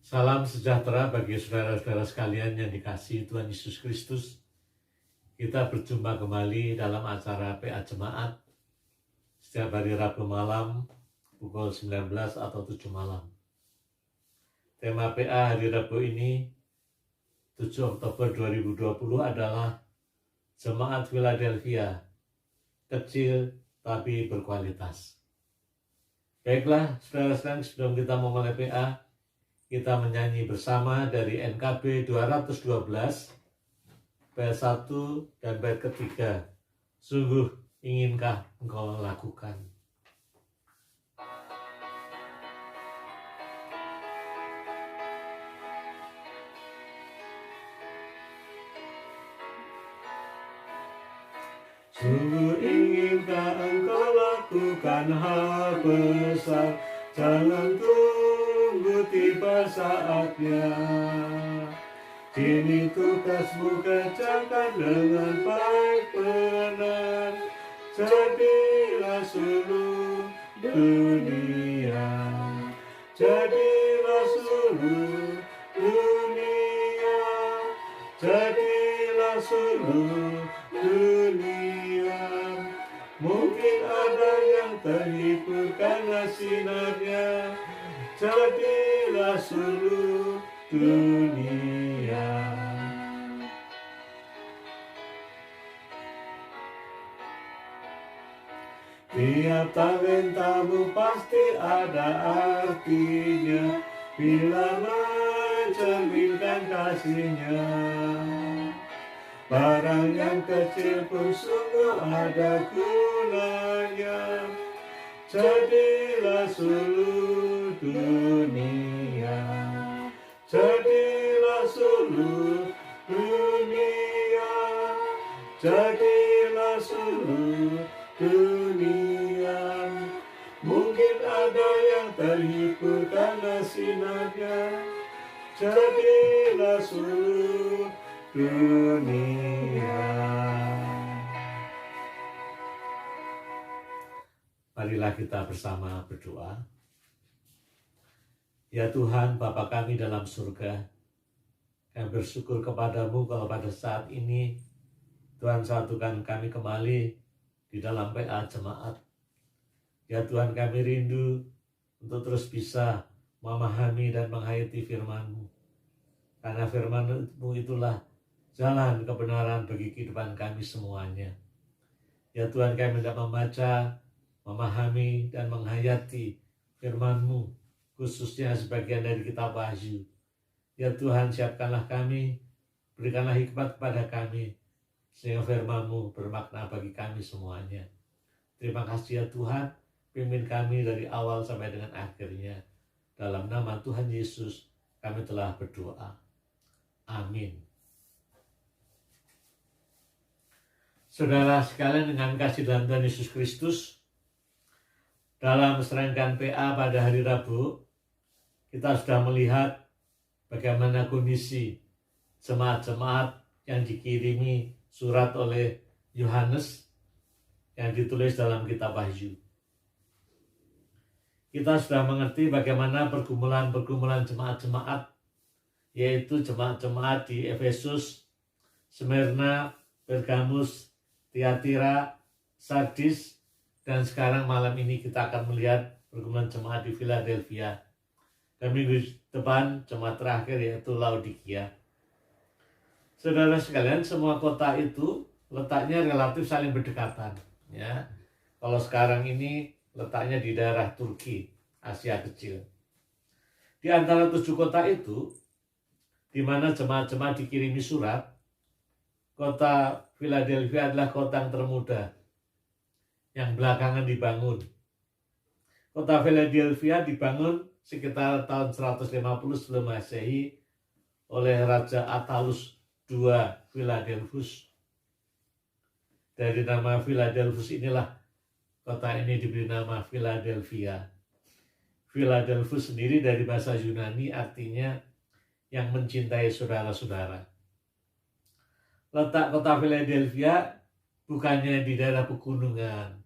Salam sejahtera bagi saudara-saudara sekalian yang dikasihi Tuhan Yesus Kristus. Kita berjumpa kembali dalam acara PA Jemaat setiap hari Rabu malam pukul 19 atau 7 malam. Tema PA hari Rabu ini 7 Oktober 2020 adalah Jemaat Philadelphia, kecil tapi berkualitas. Baiklah, saudara-saudara, sebelum kita memulai PA, kita menyanyi bersama dari NKB 212, bait 1 dan bait ketiga. Sungguh inginkah engkau lakukan? Sungguh inginkah engkau lakukan hal besar, jangan tunggu tiba saatnya. Kini tugasmu kerjakan dengan baik benar, jadilah seluruh dunia, jadilah seluruh dunia, jadilah seluruh dunia. Mungkin ada yang terhibur karena sinarnya, jadilah seluruh dunia. Tiap talentamu pasti ada artinya bila mencerminkan kasihnya. Barang yang kecil pun sungguh ada gunanya, jadilah seluruh dunia, jadilah seluruh dunia, jadilah seluruh dunia. Mungkin ada yang terhibur karena sinarnya, jadilah seluruh dunia. Marilah kita bersama berdoa. Ya Tuhan, Bapa kami dalam surga, kami bersyukur kepadamu kalau pada saat ini Tuhan satukan kami kembali di dalam PA Jemaat. Ya Tuhan, kami rindu untuk terus bisa memahami dan menghayati firman-Mu, karena firman-Mu itulah jalan kebenaran bagi kehidupan kami semuanya. Ya Tuhan, kami hendak membaca, memahami, dan menghayati firman-Mu, khususnya sebagian dari kitab Wahyu. Ya Tuhan, siapkanlah kami, berikanlah hikmat kepada kami, sehingga firman-Mu bermakna bagi kami semuanya. Terima kasih ya Tuhan, pimpin kami dari awal sampai dengan akhirnya. Dalam nama Tuhan Yesus kami telah berdoa. Amin. Saudara sekalian, dengan kasih dalam Tuhan Yesus Kristus, dalam serangkaian PA pada hari Rabu, kita sudah melihat bagaimana kondisi jemaat-jemaat yang dikirimi surat oleh Yohanes yang ditulis dalam kitab Wahyu. Kita sudah mengerti bagaimana pergumulan-pergumulan jemaat-jemaat, yaitu jemaat-jemaat di Efesus, Smyrna, Pergamus, Tiatira, Sardis, dan sekarang malam ini kita akan melihat pergumulan jemaat di Philadelphia. Dan minggu depan jemaat terakhir yaitu Laodikia. Saudara sekalian, semua kota itu letaknya relatif saling berdekatan. Ya, kalau sekarang ini letaknya di daerah Turki, Asia Kecil. Di antara 7 kota itu, di mana jemaat-jemaat dikirimi surat, kota Philadelphia adalah kota yang termuda, yang belakangan dibangun. Kota Philadelphia dibangun sekitar tahun 150 sebelum Masehi oleh Raja Attalus II Philadelphus. Dari nama Philadelphus inilah kota ini diberi nama Philadelphia. Philadelphus sendiri dari bahasa Yunani artinya yang mencintai saudara-saudara. Letak kota Philadelphia bukannya di daerah pegunungan,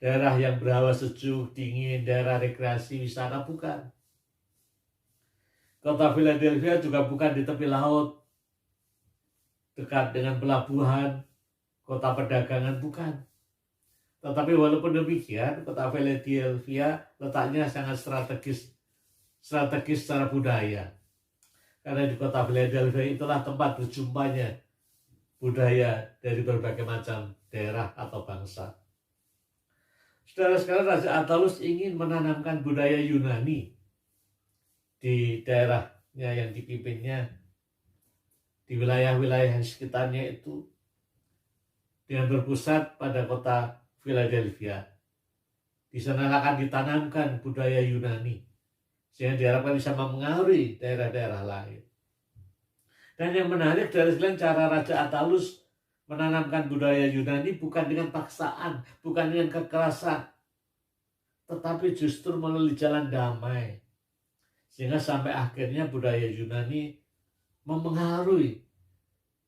daerah yang berhawa sejuk, dingin, daerah rekreasi, wisata, bukan. Kota Philadelphia juga bukan di tepi laut, dekat dengan pelabuhan, kota perdagangan, bukan. Tetapi walaupun demikian, kota Philadelphia letaknya sangat strategis secara budaya. Karena di kota Philadelphia itulah tempat berjumpanya budaya dari berbagai macam daerah atau bangsa. Saudara sekalian, Raja Attalus ingin menanamkan budaya Yunani di daerahnya yang dipimpinnya, di wilayah-wilayah sekitarnya itu, dengan berpusat pada kota Philadelphia. Di sana akan ditanamkan budaya Yunani, sehingga diharapkan bisa mempengaruhi daerah-daerah lain. Dan yang menarik dari sekalian, cara Raja Attalus menanamkan budaya Yunani bukan dengan paksaan, bukan dengan kekerasan, tetapi justru melalui jalan damai. Sehingga sampai akhirnya budaya Yunani mempengaruhi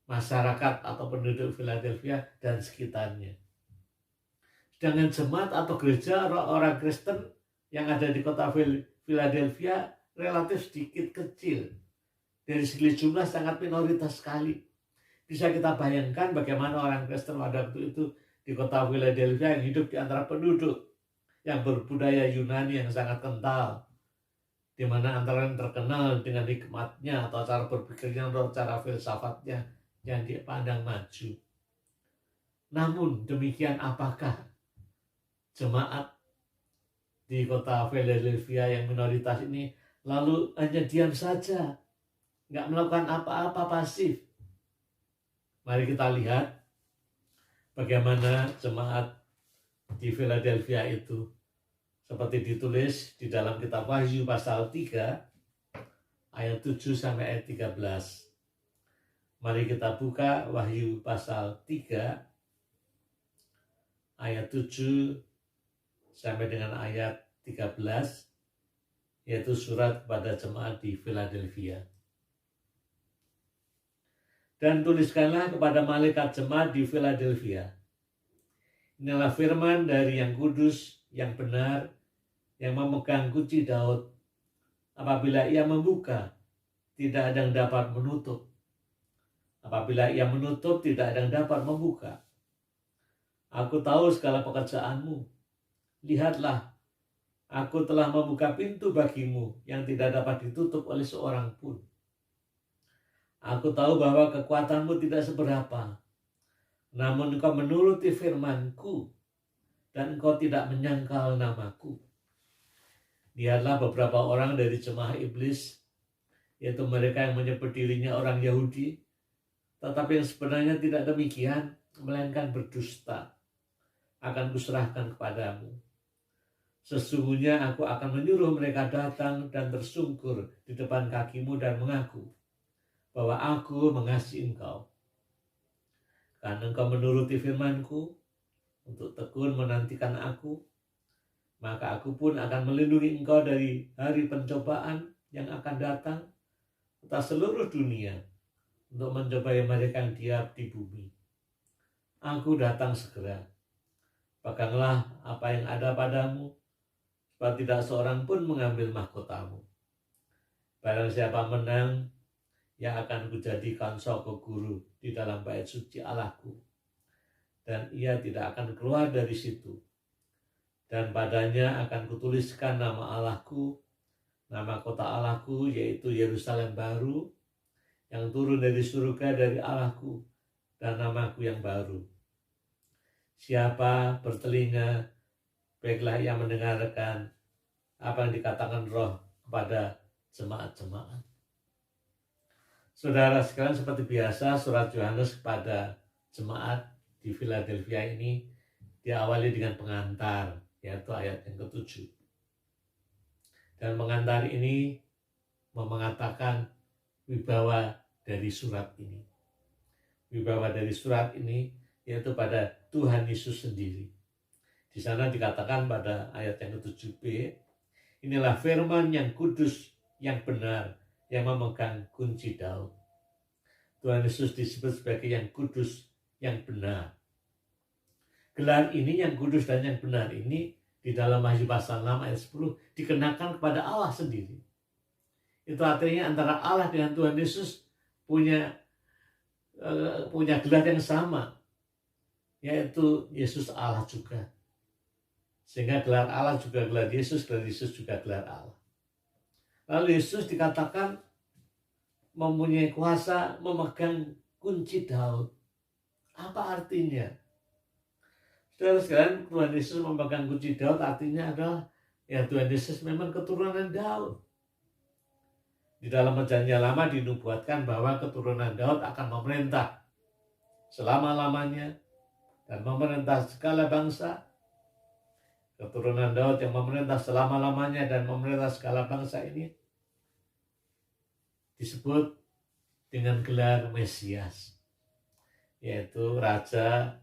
masyarakat atau penduduk Philadelphia dan sekitarnya. Sedangkan jemaat atau gereja orang Kristen yang ada di kota Philadelphia relatif sedikit kecil. Dari segi jumlah sangat minoritas sekali. Bisa kita bayangkan bagaimana orang Kristen pada waktu itu di kota Philadelphia yang hidup di antara penduduk yang berbudaya Yunani yang sangat kental, di mana antara yang terkenal dengan hikmatnya atau cara berpikirnya atau cara filsafatnya yang dipandang maju. Namun demikian, apakah jemaat di kota Philadelphia yang minoritas ini lalu hanya diam saja, nggak melakukan apa-apa, pasif? Mari kita lihat bagaimana jemaat di Philadelphia itu, seperti ditulis di dalam kitab Wahyu pasal 3 ayat 7 sampai ayat 13. Mari kita buka Wahyu pasal 3 ayat 7 sampai dengan ayat 13, yaitu surat kepada jemaat di Philadelphia. Dan tuliskanlah kepada malaikat jemaat di Philadelphia, inilah firman dari yang kudus, yang benar, yang memegang kunci Daud. Apabila ia membuka, tidak ada yang dapat menutup. Apabila ia menutup, tidak ada yang dapat membuka. Aku tahu segala pekerjaanmu. Lihatlah, aku telah membuka pintu bagimu yang tidak dapat ditutup oleh seorang pun. Aku tahu bahwa kekuatanmu tidak seberapa, namun engkau menuruti firmanku, dan engkau tidak menyangkal namaku. Lihatlah beberapa orang dari jemaah iblis, yaitu mereka yang menyebut dirinya orang Yahudi, tetapi yang sebenarnya tidak demikian, melainkan berdusta, akan kuserahkan kepadamu. Sesungguhnya aku akan menyuruh mereka datang dan tersungkur di depan kakimu dan mengaku bahwa aku mengasihi engkau. Karena engkau menuruti firmanku untuk tekun menantikan aku, maka aku pun akan melindungi engkau dari hari pencobaan yang akan datang atas seluruh dunia untuk mencobai mereka yang diam di bumi. Aku datang segera. Peganglah apa yang ada padamu, supaya tidak seorang pun mengambil mahkotamu. Barang siapa menang, yang akan kujadikan soko guru di dalam bait suci Allahku, dan ia tidak akan keluar dari situ. Dan padanya akan kutuliskan nama Allahku, nama kota Allahku, yaitu Yerusalem baru, yang turun dari surga dari Allahku, dan namaku yang baru. Siapa bertelinga, baiklah ia mendengarkan apa yang dikatakan Roh kepada jemaat-jemaat. Saudara sekalian, seperti biasa, surat Yohanes kepada jemaat di Philadelphia ini diawali dengan pengantar, yaitu ayat yang ke-7. Dan pengantar ini mengatakan wibawa dari surat ini. Wibawa dari surat ini yaitu pada Tuhan Yesus sendiri. Di sana dikatakan pada ayat yang ke-7b, inilah firman yang kudus, yang benar, yang memegang kunci Daud. Tuhan Yesus disebut sebagai yang kudus, yang benar. Gelar ini, yang kudus dan yang benar ini, di dalam Wahyu pasal 6 ayat 10 dikenakan kepada Allah sendiri. Itu artinya antara Allah dengan Tuhan Yesus punya gelar yang sama, yaitu Yesus Allah juga. Sehingga gelar Allah juga gelar Yesus juga gelar Allah. Lalu Yesus dikatakan mempunyai kuasa memegang kunci Daud. Apa artinya? Saudara sekalian, Tuhan Yesus memegang kunci Daud artinya adalah Tuhan Yesus memang keturunan Daud. Di dalam Perjanjian Lama dinubuatkan bahwa keturunan Daud akan memerintah selama-lamanya dan memerintah segala bangsa. Keturunan Daud yang memerintah selama-lamanya dan memerintah segala bangsa ini disebut dengan gelar Mesias, yaitu Raja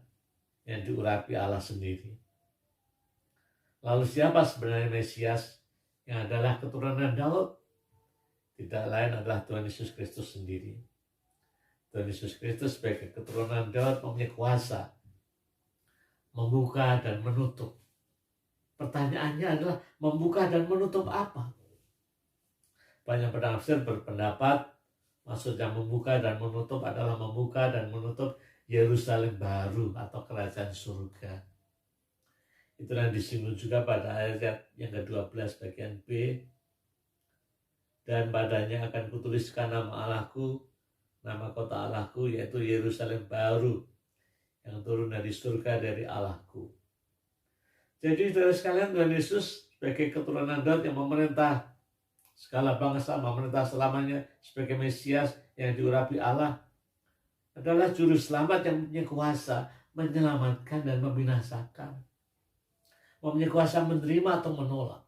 yang diurapi Allah sendiri. Lalu siapa sebenarnya Mesias yang adalah keturunan Daud? Tidak lain adalah Tuhan Yesus Kristus sendiri. Tuhan Yesus Kristus sebagai keturunan Daud mempunyai kuasa membuka dan menutup. Pertanyaannya adalah membuka dan menutup apa? Banyak penafsir berpendapat maksudnya membuka dan menutup adalah membuka dan menutup Yerusalem baru atau kerajaan surga. Itulah yang disinggung juga pada ayat yang ke-12 bagian B. Dan padanya akan kutuliskan nama Allahku, nama kota Allahku, yaitu Yerusalem baru yang turun dari surga dari Allahku. Jadi saudara sekalian, Tuhan Yesus sebagai keturunan Daud yang memerintah segala bangsa, memerintah selamanya sebagai Mesias yang diurapi Allah, adalah juru selamat yang mempunyai kuasa menyelamatkan dan membinasakan. Mempunyai kuasa menerima atau menolak.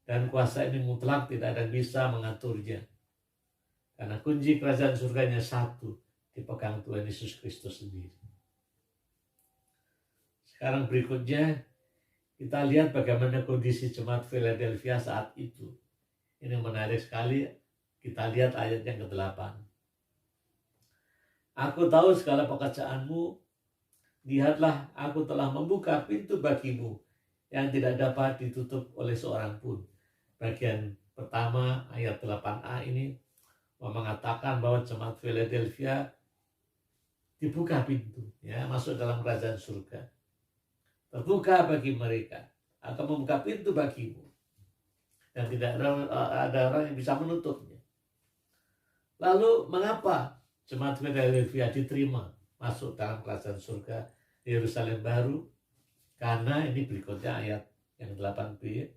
Dan kuasa ini mutlak, tidak ada yang bisa mengaturnya. Karena kunci kerajaan surganya satu, dipegang Tuhan Yesus Kristus sendiri. Sekarang berikutnya, kita lihat bagaimana kondisi jemaat Philadelphia saat itu. Ini menarik sekali, kita lihat ayat yang ke-8. Aku tahu segala pekerjaanmu, lihatlah aku telah membuka pintu bagimu yang tidak dapat ditutup oleh seorang pun. Bagian pertama ayat 8a ini mengatakan bahwa jemaat Philadelphia dibuka pintu, masuk dalam kerajaan surga. Terbuka bagi mereka, akan membuka pintu bagimu, dan tidak ada orang yang bisa menutupnya. Lalu mengapa jemaat Philadelphia diterima masuk dalam kerajaan surga Yerusalem baru? Karena ini berikutnya ayat yang 8b.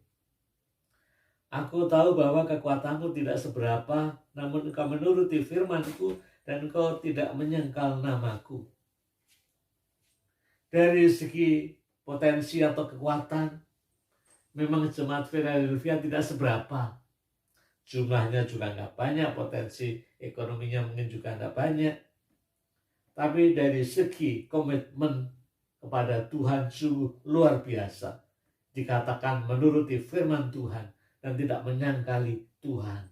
Aku tahu bahwa kekuatanmu tidak seberapa, namun engkau menuruti firman-Ku dan engkau tidak menyangkal namaku. Dari segi potensi atau kekuatan, memang jemaat Philadelphia tidak seberapa. Jumlahnya juga nggak banyak, potensi ekonominya mungkin juga nggak banyak. Tapi dari segi komitmen kepada Tuhan sungguh luar biasa. Dikatakan menuruti firman Tuhan dan tidak menyangkali Tuhan.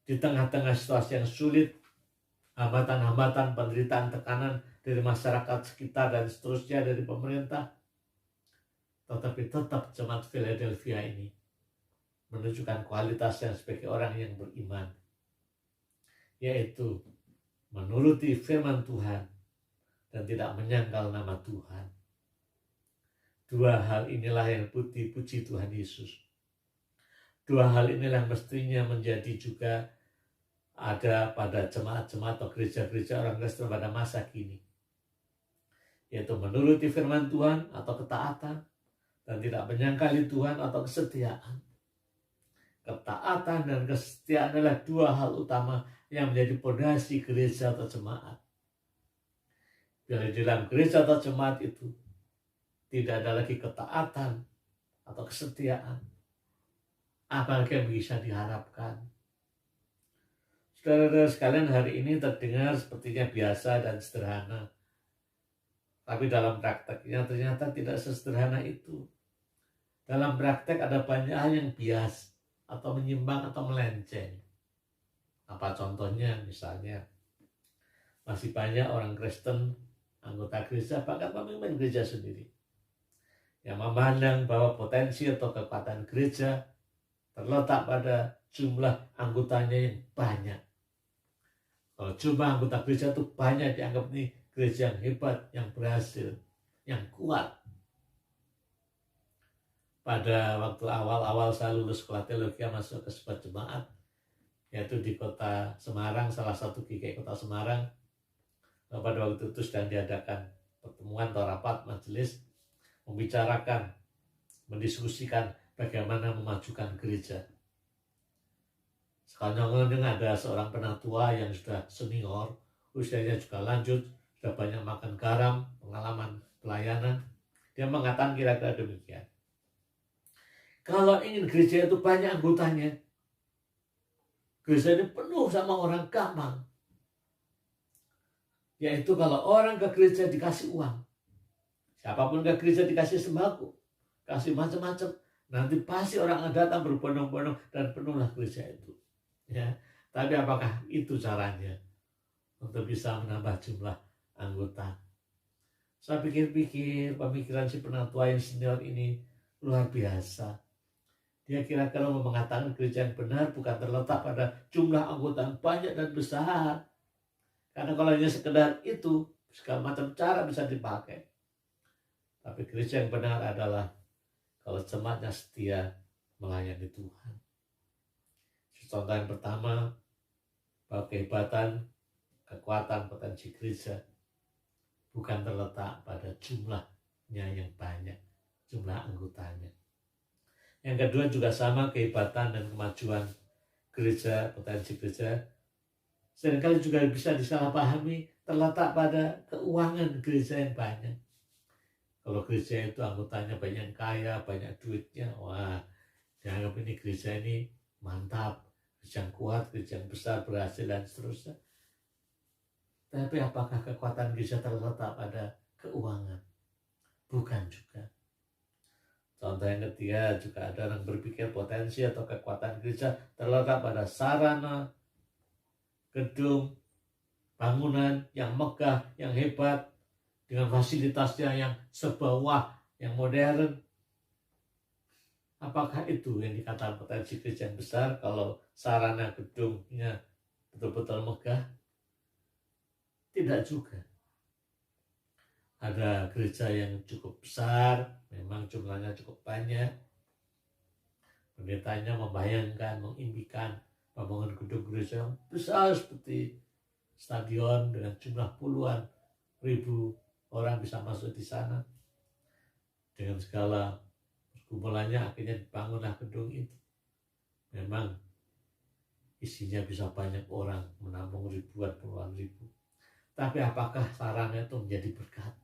Di tengah-tengah situasi yang sulit, hambatan-hambatan, penderitaan, tekanan dari masyarakat sekitar dan seterusnya dari pemerintah, tetapi tetap jemaat Philadelphia ini menunjukkan kualitasnya sebagai orang yang beriman, yaitu menuruti firman Tuhan dan tidak menyangkal nama Tuhan. Dua hal inilah yang dipuji Tuhan Yesus. Dua hal inilah yang mestinya menjadi juga ada pada jemaat-jemaat atau gereja-gereja orang Kristen pada masa kini, yaitu menuruti firman Tuhan atau ketaatan dan tidak menyangkali Tuhan atau kesetiaan. Ketaatan dan kesetiaan adalah dua hal utama yang menjadi fondasi gereja atau jemaat. Bila di dalam gereja atau jemaat itu tidak ada lagi ketaatan atau kesetiaan, apalagi yang bisa diharapkan? Saudara-saudara sekalian, hari ini terdengar sepertinya biasa dan sederhana. Tapi dalam prakteknya ternyata tidak sesederhana itu. Dalam praktek ada banyak hal yang bias atau menyimpang atau melenceng. Apa contohnya? Misalnya, masih banyak orang Kristen, anggota gereja, bahkan pemimpin gereja sendiri, yang memandang bahwa potensi atau kekuatan gereja terletak pada jumlah anggotanya yang banyak. Kalau jumlah anggota gereja itu banyak, dianggap ini gereja yang hebat, yang berhasil, yang kuat. Pada waktu awal-awal saya lulus sekolah teologi masuk ke sebuah jemaat, yaitu di kota Semarang, salah satu GKI kota Semarang. Pada waktu itu sedang diadakan pertemuan atau rapat majelis, membicarakan, mendiskusikan bagaimana memajukan gereja. Sekonyong-konyong ada seorang penatua yang sudah senior, usianya juga lanjut, sudah banyak makan garam, pengalaman pelayanan. Dia mengatakan kira-kira demikian. Kalau ingin gereja itu banyak anggotanya, gereja ini penuh sama orang gampang. Yaitu kalau orang ke gereja dikasih uang. Siapapun ke gereja dikasih sembako, kasih macam-macam. Nanti pasti orang datang berbondong-bondong dan penuhlah gereja itu. Ya, tapi apakah itu caranya untuk bisa menambah jumlah anggota? Saya pikir-pikir pemikiran si penatua yang senior ini luar biasa. Dia kira-kira mau mengatakan gereja yang benar bukan terletak pada jumlah anggota yang banyak dan besar. Karena kalau hanya sekedar itu, segala macam cara bisa dipakai. Tapi gereja yang benar adalah kalau jemaatnya setia melayani Tuhan. Contoh yang pertama, bahwa kehebatan, kekuatan, potensi gereja bukan terletak pada jumlahnya yang banyak, jumlah anggotanya. Yang kedua juga sama, kehebatan dan kemajuan gereja, potensi gereja, seringkali juga bisa disalahpahami terletak pada keuangan gereja yang banyak. Kalau gereja itu anggotanya banyak yang kaya, banyak duitnya, wah, dianggap ini gereja ini mantap, gereja yang kuat, gereja yang besar, berhasil, dan seterusnya. Tapi apakah kekuatan gereja terletak pada keuangan? Bukan juga. Contoh yang ketiga, juga ada orang berpikir potensi atau kekuatan gereja terletak pada sarana, gedung, bangunan yang megah, yang hebat, dengan fasilitasnya yang sebawah, yang modern. Apakah itu yang dikatakan potensi gereja yang besar kalau sarana gedungnya betul-betul megah? Tidak juga. Ada gereja yang cukup besar, memang jumlahnya cukup banyak. Pendetanya membayangkan, mengimpikan membangun gedung gereja yang besar seperti stadion dengan jumlah puluhan ribu orang bisa masuk di sana. Dengan segala pergumulannya akhirnya dibangunlah gedung itu. Memang isinya bisa banyak orang, menampung ribuan, puluhan ribu. Tapi apakah sarana itu menjadi berkat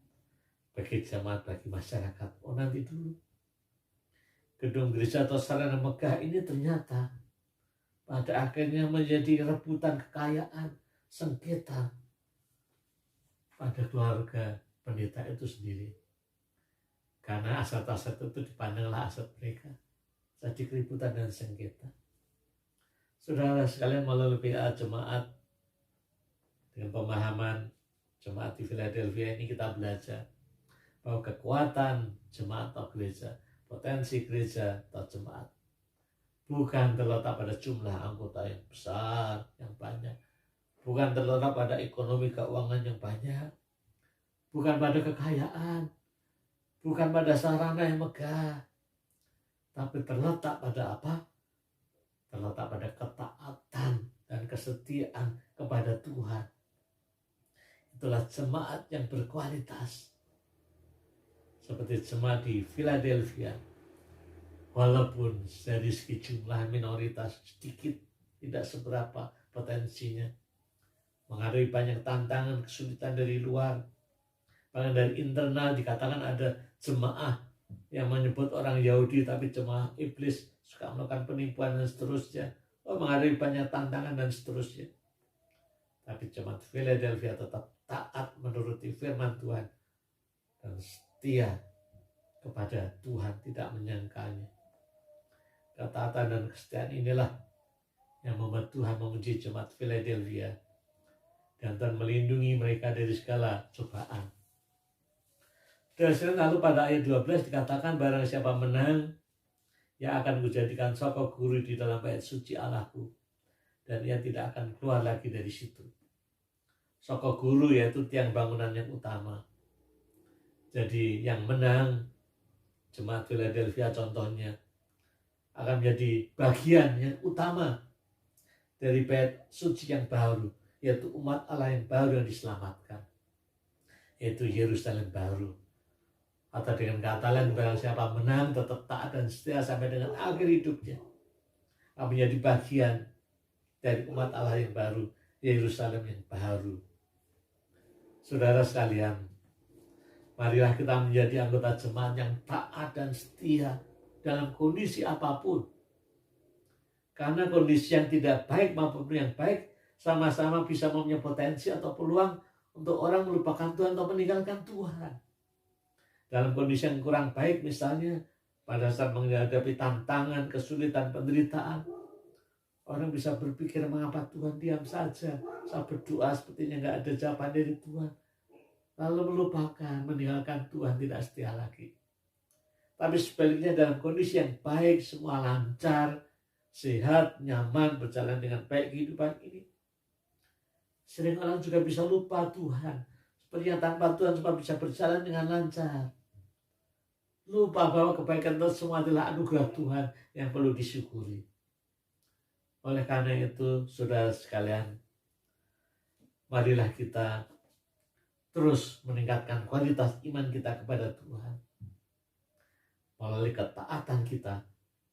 bagi jemaat, bagi masyarakat? Oh, nanti dulu. Gedung gereja atau sarana megah ini ternyata pada akhirnya menjadi rebutan kekayaan, sengketa pada keluarga pendeta itu sendiri. Karena aset-aset itu dipandanglah aset mereka. Jadi keributan dan sengketa. Saudara sekalian, melalui PA jemaat dengan pemahaman jemaat di Philadelphia ini kita belajar bahwa kekuatan jemaat atau gereja, potensi gereja atau jemaat bukan terletak pada jumlah anggota yang besar, yang banyak. Bukan terletak pada ekonomi keuangan yang banyak. Bukan pada kekayaan. Bukan pada sarana yang megah. Tapi terletak pada apa? Terletak pada ketaatan dan kesetiaan kepada Tuhan. Itulah jemaat yang berkualitas. Seperti jemaat di Philadelphia. Walaupun dari segi jumlah minoritas sedikit, tidak seberapa potensinya. Menghadapi banyak tantangan, kesulitan dari luar. Bahkan dari internal dikatakan ada jemaah yang menyebut orang Yahudi tapi jemaah iblis, suka melakukan penipuan dan seterusnya. Menghadapi banyak tantangan dan seterusnya. Tapi jemaat Philadelphia tetap taat menuruti firman Tuhan dan setia kepada Tuhan, tidak menyangkalnya. Ketaatan dan kesetiaan inilah yang membuat Tuhan memuji jemaat Philadelphia dan Tuhan melindungi mereka dari segala cobaan. Dan lalu pada ayat 12 dikatakan barang siapa menang, yang akan kujadikan soko guru di dalam bait suci Allahku, dan ia tidak akan keluar lagi dari situ. Soko guru yaitu tiang bangunan yang utama. Jadi yang menang, jemaat Philadelphia contohnya, akan menjadi bagian yang utama dari bait suci yang baru, yaitu umat Allah yang baru yang diselamatkan, yaitu Yerusalem baru. Atau dengan kata lain, barang siapa menang tetap taat dan setia sampai dengan akhir hidupnya, akan menjadi bagian dari umat Allah yang baru, Yerusalem yang baru. Saudara sekalian, marilah kita menjadi anggota jemaat yang taat dan setia dalam kondisi apapun. Karena kondisi yang tidak baik maupun yang baik sama-sama bisa mempunyai potensi atau peluang untuk orang melupakan Tuhan atau meninggalkan Tuhan. Dalam kondisi yang kurang baik, misalnya pada saat menghadapi tantangan, kesulitan, penderitaan, orang bisa berpikir, mengapa Tuhan diam saja? Saya berdoa sepertinya nggak ada jawaban dari Tuhan. Lalu melupakan, meninggalkan Tuhan, tidak setia lagi. Tapi sebaliknya dalam kondisi yang baik, semua lancar, sehat, nyaman, berjalan dengan baik kehidupan ini, sering orang juga bisa lupa Tuhan. Sepertinya tanpa Tuhan semua bisa berjalan dengan lancar. Lupa bahwa kebaikan itu semua adalah anugerah Tuhan yang perlu disyukuri. Oleh karena itu, saudara sekalian, marilah kita terus meningkatkan kualitas iman kita kepada Tuhan melalui ketaatan kita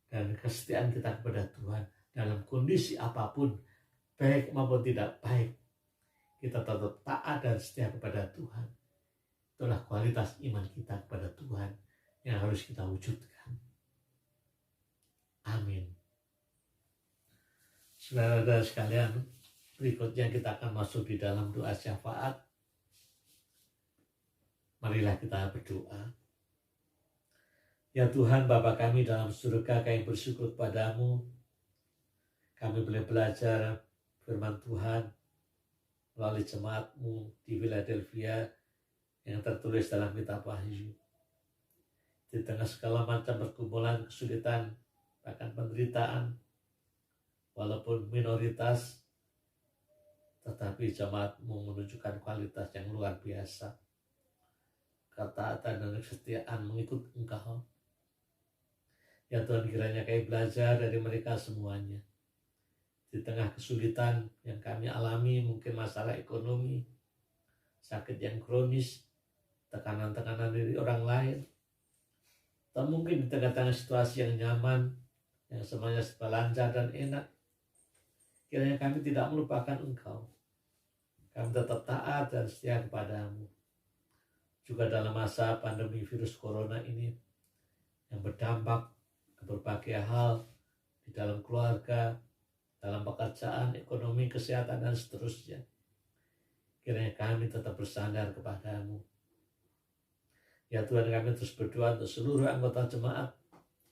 dan kesetiaan kita kepada Tuhan dalam kondisi apapun, baik maupun tidak baik. Kita tetap taat dan setia kepada Tuhan. Itulah kualitas iman kita kepada Tuhan yang harus kita wujudkan. Amin. Saudara-saudara sekalian, berikutnya kita akan masuk di dalam doa syafaat. Marilah kita berdoa. Ya Tuhan, Bapa kami dalam surga, kami bersyukur padamu. Kami boleh belajar firman Tuhan melalui jemaat-Mu di Philadelphia yang tertulis dalam kitab Wahyu. Di tengah segala macam pergumulan, kesulitan, bahkan penderitaan, walaupun minoritas, tetapi jemaat-Mu menunjukkan kualitas yang luar biasa. Ketaatan dan kesetiaan mengikut Engkau. Ya Tuhan, kiranya kami belajar dari mereka semuanya. Di tengah kesulitan yang kami alami, mungkin masalah ekonomi, sakit yang kronis, tekanan-tekanan dari orang lain, atau mungkin di tengah-tengah situasi yang nyaman, yang semuanya serba lancar dan enak, kiranya kami tidak melupakan Engkau. Kami tetap taat dan setia kepada-Mu. Juga dalam masa pandemi virus corona ini yang berdampak ke berbagai hal di dalam keluarga, dalam pekerjaan, ekonomi, kesehatan, dan seterusnya. Kiranya kami tetap bersandar kepada-Mu. Ya Tuhan, kami terus berdoa untuk seluruh anggota jemaat,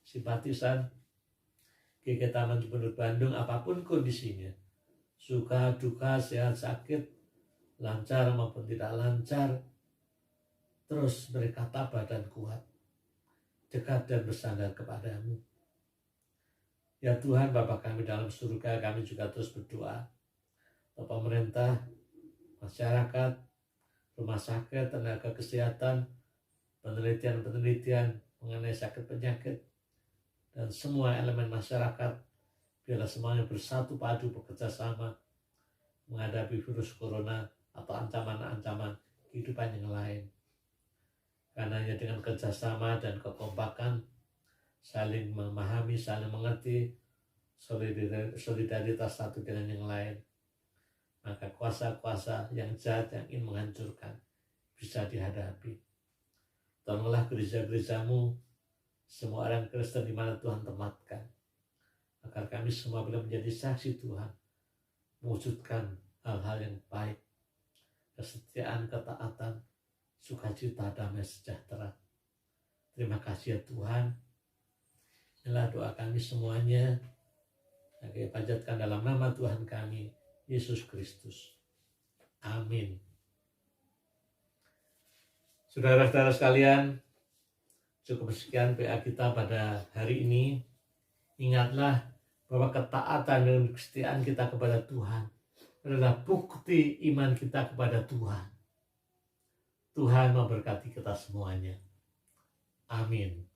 simpatisan GKI Taman Gubernur Bandung, apapun kondisinya, suka, duka, sehat, sakit, lancar maupun tidak lancar, terus mereka tabah dan kuat, dekat dan bersandar kepada-Mu. Ya Tuhan, Bapa kami dalam surga, kami juga terus berdoa untuk pemerintah, masyarakat, rumah sakit, tenaga kesehatan, penelitian-penelitian mengenai sakit penyakit, dan semua elemen masyarakat, biarlah semuanya bersatu padu bekerja sama menghadapi virus corona atau ancaman-ancaman kehidupan yang lain. Karena hanya dengan kerjasama dan kekompakan, saling memahami, saling mengerti, solidaritas satu dengan yang lain, maka kuasa-kuasa yang jahat yang ingin menghancurkan bisa dihadapi. Tolonglah gereja-gereja-Mu, semua orang Kristen di mana Tuhan tempatkan, agar kami semua boleh menjadi saksi Tuhan, mewujudkan hal-hal yang baik, kesetiaan, ketaatan, sukacita, damai sejahtera. Terima kasih ya Tuhan. Inilah doa kami semuanya yang kami panjatkan dalam nama Tuhan kami, Yesus Kristus. Amin. Saudara-saudara sekalian, cukup sekian PA kita pada hari ini. Ingatlah bahwa ketaatan dan kesetiaan kita kepada Tuhan adalah bukti iman kita kepada Tuhan. Tuhan memberkati kita semuanya. Amin.